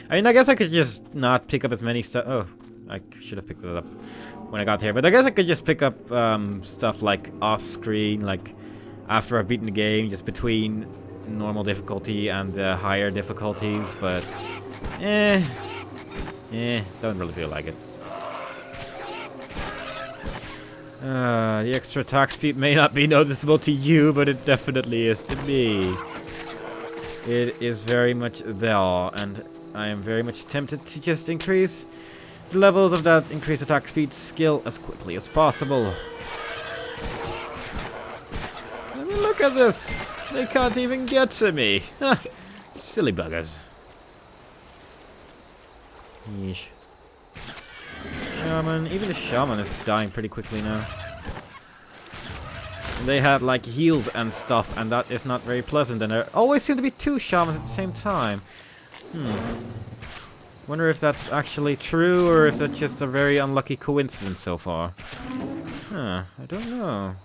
I mean, I guess I could just not pick up as many stuff. Oh, I should have picked it up when I got here. But I guess I could just pick up stuff like off-screen, like after I've beaten the game, just between normal difficulty and higher difficulties. But, don't really feel like it. The extra attack speed may not be noticeable to you, but it definitely is to me. It is very much there, and I am very much tempted to just increase the levels of that increased attack speed skill as quickly as possible. I mean, look at this! They can't even get to me! Silly buggers. Yeesh. Shaman, even the shaman is dying pretty quickly now. They had like heals and stuff, and that is not very pleasant, and there always seem to be two shamans at the same time. Wonder if that's actually true, or if that's just a very unlucky coincidence so far. I don't know.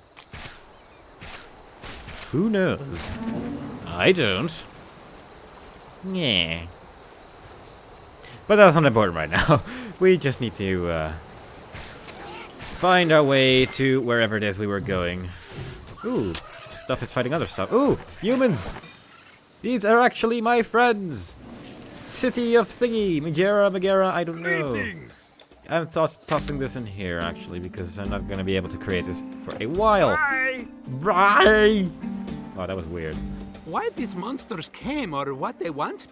Who knows? I don't. Yeah. But that's not important right now. We just need to find our way to wherever it is we were going. Ooh, stuff is fighting other stuff. Ooh, humans! These are actually my friends! City of Thingy, Megara, I don't know. Greetings. I'm tossing this in here, actually, because I'm not going to be able to create this for a while. Bye! Oh, that was weird. Why these monsters came or what they want?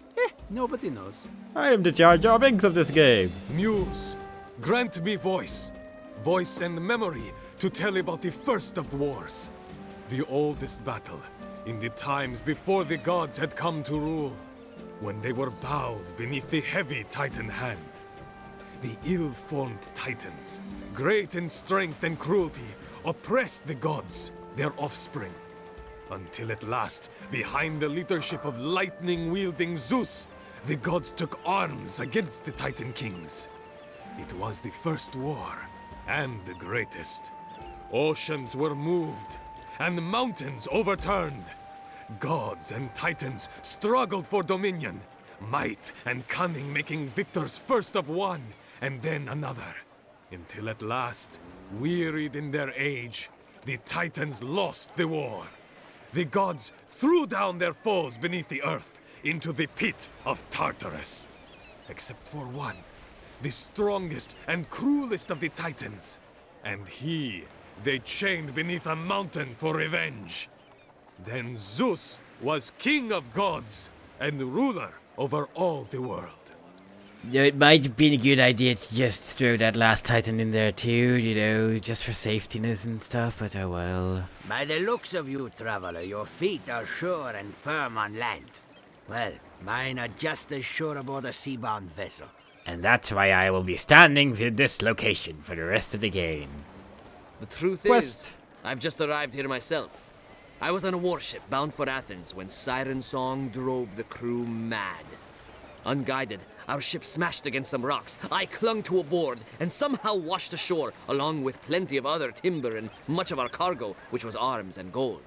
Nobody knows. I am the Jar Jar Binks of this game. Muse, grant me voice. Voice and memory to tell about the first of wars. The oldest battle, in the times before the gods had come to rule. When they were bowed beneath the heavy Titan hand. The ill-formed Titans, great in strength and cruelty, oppressed the gods, their offspring. Until at last, behind the leadership of lightning-wielding Zeus, the gods took arms against the Titan kings. It was the first war, and the greatest. Oceans were moved, and mountains overturned. Gods and Titans struggled for dominion, might and cunning making victors first of one, and then another. Until at last, wearied in their age, the Titans lost the war. The gods threw down their foes beneath the earth, into the pit of Tartarus. Except for one, the strongest and cruelest of the Titans. And he, they chained beneath a mountain for revenge. Then Zeus was king of gods and ruler over all the world. Yeah, it might have been a good idea to just throw that last Titan in there too, you know, just for safetiness and stuff, but oh well. By the looks of you, traveler, your feet are sure and firm on land. Well, mine are just as sure aboard a sea-bound vessel. And that's why I will be standing in this location for the rest of the game. The truth is, I've just arrived here myself. I was on a warship bound for Athens when Siren Song drove the crew mad. Unguided, our ship smashed against some rocks. I clung to a board and somehow washed ashore, along with plenty of other timber and much of our cargo, which was arms and gold.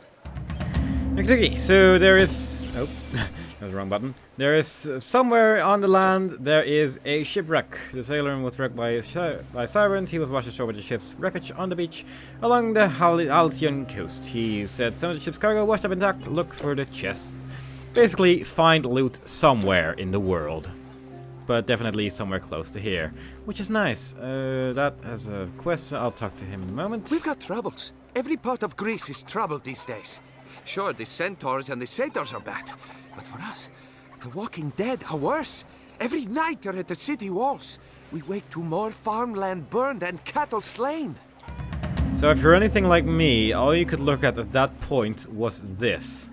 Okay, so there is... Oh, that was the wrong button. There is somewhere on the land, there is a shipwreck. The sailor was wrecked by sirens. He was washed ashore with the ship's wreckage on the beach along the Halcyon coast. He said some of the ship's cargo washed up intact. Look for the chest. Basically, find loot somewhere in the world. But definitely somewhere close to here. Which is nice. That has a quest. I'll talk to him in a moment. We've got troubles. Every part of Greece is troubled these days. Sure, the centaurs and the satyrs are bad. But for us, the walking dead are worse. Every night they're at the city walls. We wake to more farmland burned and cattle slain. So if you're anything like me, all you could look at that point was this.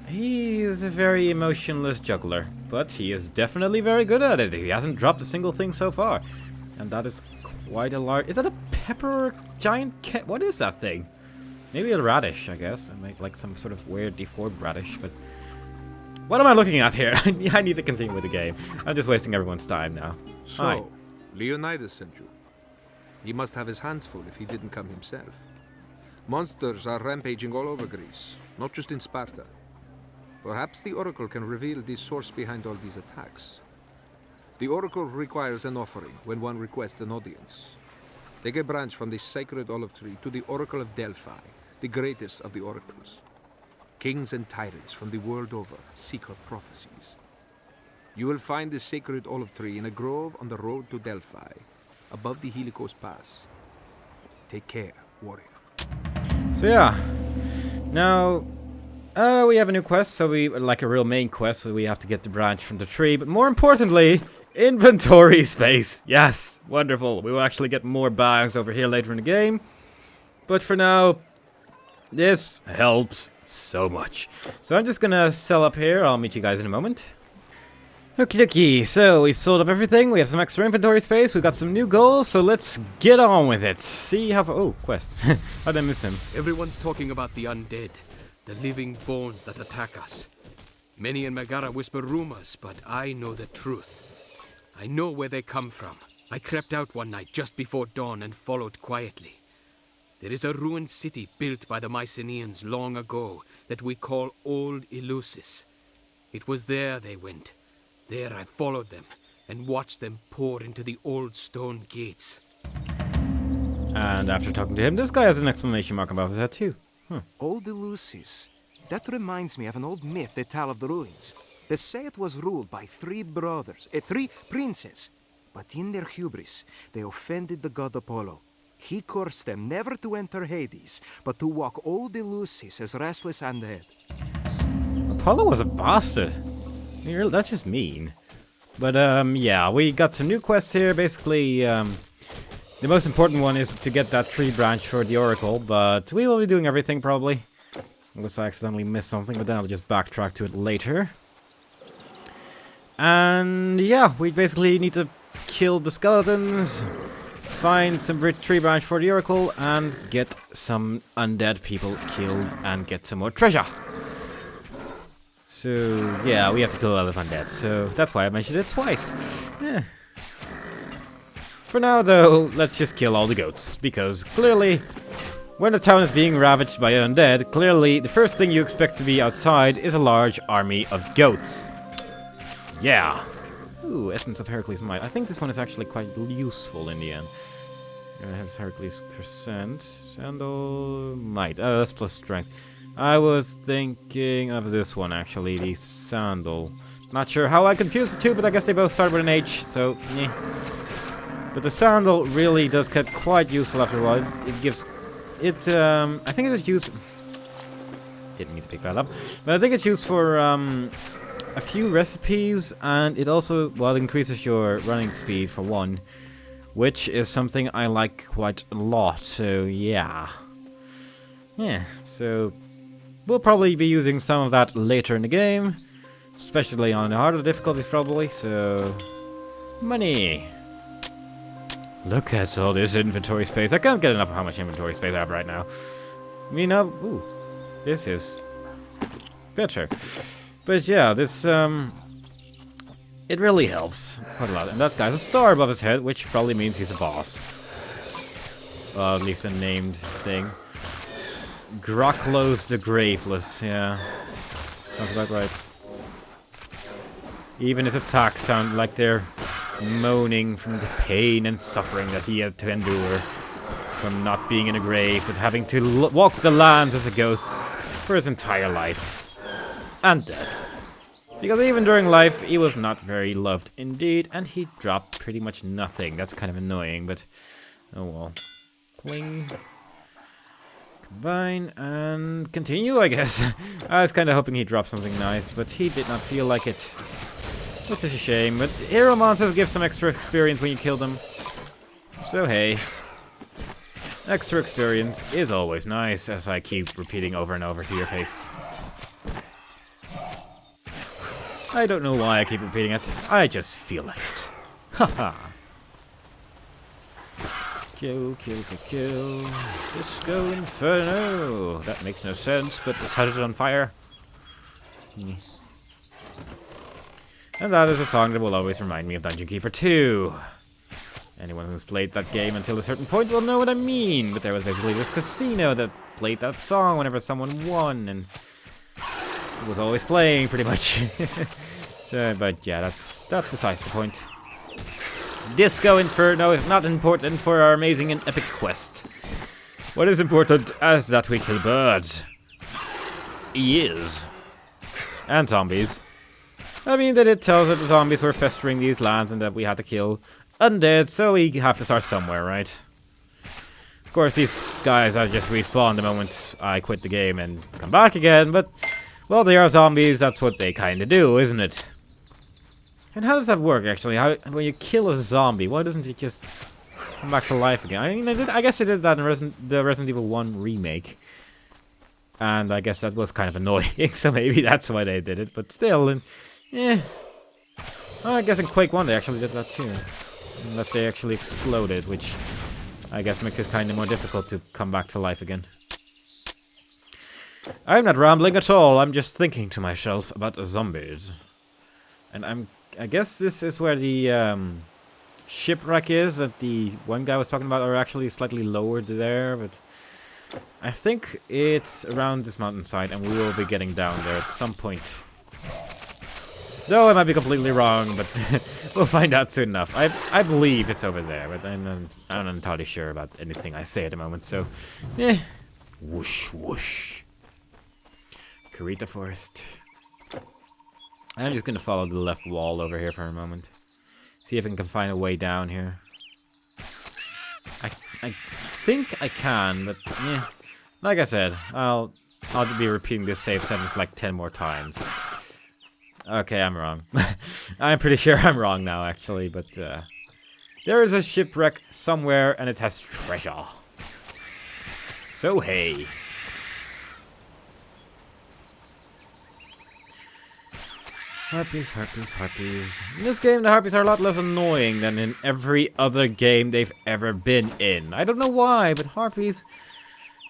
He is a very emotionless juggler, but he is definitely very good at it. He hasn't dropped a single thing so far. And that is quite a large... Is that a pepper or giant cat? What is that thing? Maybe a radish, I guess. I make like some sort of weird deformed radish, but... What am I looking at here? I need to continue with the game. I'm just wasting everyone's time now. So, Hi. Leonidas sent you. He must have his hands full if he didn't come himself. Monsters are rampaging all over Greece, not just in Sparta. Perhaps the Oracle can reveal the source behind all these attacks. The Oracle requires an offering when one requests an audience. Take a branch from the sacred olive tree to the Oracle of Delphi, the greatest of the oracles. Kings and tyrants from the world over seek her prophecies. You will find the sacred olive tree in a grove on the road to Delphi, above the Helicos Pass. Take care, warrior. So yeah, now we have a new quest, so we like a real main quest, so we have to get the branch from the tree, but more importantly, inventory space. Yes, wonderful. We will actually get more bags over here later in the game, but for now, this helps so much. So I'm just gonna sell up here. I'll meet you guys in a moment. Okie dokie, so we've sold up everything, we have some extra inventory space, we've got some new goals, so let's get on with it. See how far— oh, quest. How'd I miss him? Everyone's talking about the undead, the living bones that attack us. Many in Megara whisper rumors, but I know the truth. I know where they come from. I crept out one night just before dawn and followed quietly. There is a ruined city built by the Mycenaeans long ago that we call Old Eleusis. It was there they went. There I followed them and watched them pour into the old stone gates. And after talking to him, this guy has an exclamation mark above his head too. Old Eleusis. That reminds me of an old myth they tell of the ruins. They say it was ruled by three princes. But in their hubris, they offended the god Apollo. He cursed them never to enter Hades, but to walk Old Eleusis as restless undead. Apollo was a bastard. That's just mean. But, yeah, we got some new quests here. Basically, the most important one is to get that tree branch for the Oracle, but we will be doing everything, probably. Unless I accidentally miss something, but then I'll just backtrack to it later. And, yeah, we basically need to kill the skeletons, find some tree branch for the Oracle, and get some undead people killed, and get some more treasure. So, yeah, we have to kill a lot of undead, so that's why I mentioned it twice. Yeah. For now, though, let's just kill all the goats, because clearly, when the town is being ravaged by undead, clearly the first thing you expect to be outside is a large army of goats. Yeah. Ooh, Essence of Heracles Might. I think this one is actually quite useful in the end. It has Heracles Crescent. Sandal Might. Oh, that's plus strength. I was thinking of this one, actually, the Sandal. Not sure how I confused the two, but I guess they both start with an H, so, yeah. But the Sandal really does get quite useful after a while. It gives... it, I think it is used... Didn't need to pick that up. But I think it's used for, a few recipes, and it also, well, increases your running speed for one. Which is something I like quite a lot, so, yeah. Yeah, so... we'll probably be using some of that later in the game, especially on the harder difficulties probably, so... money! Look at all this inventory space. I can't get enough of how much inventory space I have right now. I mean, ooh, this is better. But yeah, this, it really helps quite a lot. And that guy's a star above his head, which probably means he's a boss. Well, at least a named thing. Groklos the Graveless, yeah. Sounds about right. Even his attacks sound like they're moaning from the pain and suffering that he had to endure from not being in a grave, but having to walk the lands as a ghost for his entire life. And death. Because even during life, he was not very loved indeed, and he dropped pretty much nothing. That's kind of annoying, but oh well. Cling. Combine and continue, I guess. I was kind of hoping he'd drop something nice, but he did not feel like it. Which is a shame, but hero monsters give some extra experience when you kill them. So hey. Extra experience is always nice, as I keep repeating over and over to your face. I don't know why I keep repeating it. I just feel like it. Haha. Kill, kill, kill, kill. Disco Inferno. That makes no sense, but let's set it on fire. And that is a song that will always remind me of Dungeon Keeper 2. Anyone who's played that game until a certain point will know what I mean. But there was basically this casino that played that song whenever someone won, and was always playing, pretty much. So, but yeah, that's besides the point. Disco Inferno is not important for our amazing and epic quest. What is important is that we kill birds. Yes. And zombies. I mean, they did tell us that the zombies were festering these lands and that we had to kill undead, so we have to start somewhere, right? Of course, these guys are just respawn the moment I quit the game and come back again, but, well, they are zombies, that's what they kind of do, isn't it? And how does that work, actually? When you kill a zombie, why doesn't it just come back to life again? I mean, I guess they did that in the Resident Evil 1 remake. And I guess that was kind of annoying, so maybe that's why they did it, but still, and, well, I guess in Quake 1 they actually did that too. Unless they actually exploded, which I guess makes it kind of more difficult to come back to life again. I'm not rambling at all, I'm just thinking to myself about the zombies. And I guess this is where the shipwreck is that the one guy was talking about, or actually slightly lower there, but I think it's around this mountainside and we will be getting down there at some point. Though I might be completely wrong, but we'll find out soon enough. I believe it's over there, but I'm not entirely sure about anything I say at the moment, so whoosh whoosh. Karita Forest. I'm just gonna follow the left wall over here for a moment. See if I can find a way down here. I think I can, but yeah. Like I said, I'll be repeating this save sentence like 10 more times. Okay, I'm wrong. I'm pretty sure I'm wrong now, actually, but there is a shipwreck somewhere and it has treasure. So hey. Harpies, harpies, harpies. In this game, the harpies are a lot less annoying than in every other game they've ever been in. I don't know why, but harpies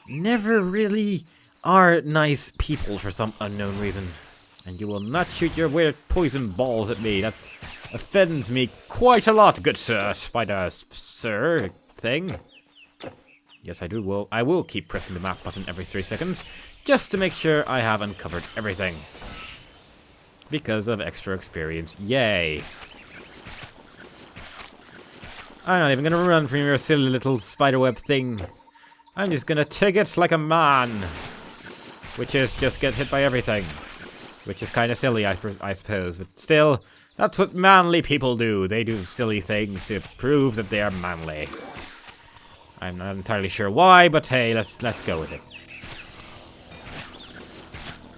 never really are nice people for some unknown reason. And you will not shoot your weird poison balls at me. That offends me quite a lot, good sir, spider sir thing. Yes, I do. Well, I will keep pressing the map button every 3 seconds, just to make sure I have uncovered everything. Because of extra experience. Yay. I'm not even gonna run from your silly little spiderweb thing. I'm just gonna take it like a man. Which is just get hit by everything. Which is kind of silly, I suppose. But still, that's what manly people do. They do silly things to prove that they are manly. I'm not entirely sure why, but hey, let's go with it.